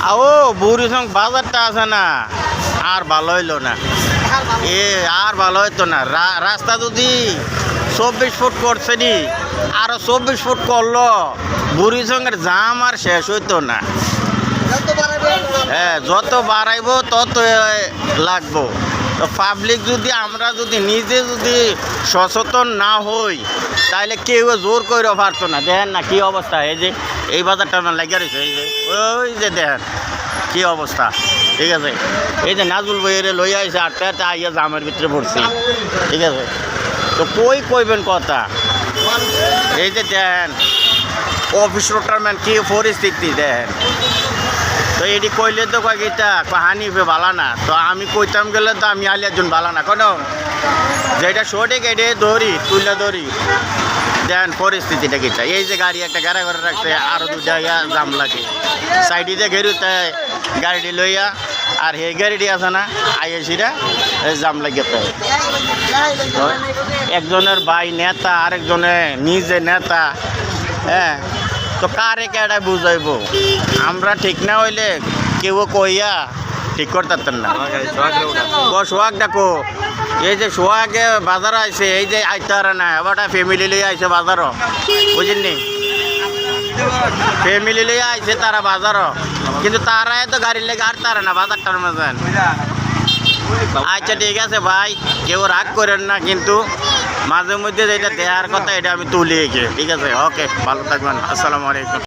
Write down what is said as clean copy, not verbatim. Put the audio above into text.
ও বুড়ি সঙ্গ বাজারটা আছে না আর ভালো হইলো না আর ভালো হইতো না রাস্তা যদি 24 ফুট করছে নি আরো 24 ফুট করলো বুড়ি সঙ্গের জাম আর শেষ হইতো না হ্যাঁ যত বাড়াইবো তত লাগবো তো পাবলিক যদি আমরা যদি নিজে যদি সচেতন না হই তাহলে কেউ জোর করে পারতো না দেখেন না কি অবস্থা এই যে এই বাজারটা না লাগিয়ে রয়েছে এই যে ওই যে দেখেন কি অবস্থা ঠিক আছে এই যে নাজুল বইয়ের লইয়া আইসে আটটা আইয়া জামের ভিতরে পড়ছি ঠিক আছে তো কইবেন কথা এই যে দেখেন অফিস রোটারম্যান কি পরিস্থিতি দেখেন তো এটি কইলে তো কয়েকটা হানি ভালো না তো আমি কইতাম গেলে তো আমি আলি একজন ভালো না কোনো যেটা সঠিক এটি ধরি তুলে ধরি দেন পরিস্থিতিটা কি চাই এই যে গাড়ি একটা গাড়া করে রাখছে আরো দুটা জাম লাগে সাইডে দিয়ে ঘেরুতে গাড়িটি লইয়া আর এই গাড়িটি আছে না আইএসিটা জাম লাগিয়ে একজনের ভাই নেতা আরেকজনে নিজে নেতা হ্যাঁ তো কারে কেডা বুঝাইব আমরা ঠিক না হইলে কেউ কইয়া ঠিক করতেন না সোহাগ ডাকো এই যে সোহাগে বাজার আইছে এই যে আইতে পারে না এবার ফ্যামিলি লিয়ে আইছে বাজারও বুঝেননি ফ্যামিলি লিয়ে আইছে তারা বাজারও কিন্তু তারা তো গাড়ির লেগে আর তারা না বাজারটার মাঝে আচ্ছা ঠিক আছে ভাই কেউ রাগ করেন না কিন্তু মাঝে মধ্যে যেটা দেওয়ার কথা এটা আমি তুলি ঠিক আছে ওকে ভালো থাকবেন আসসালামু আলাইকুম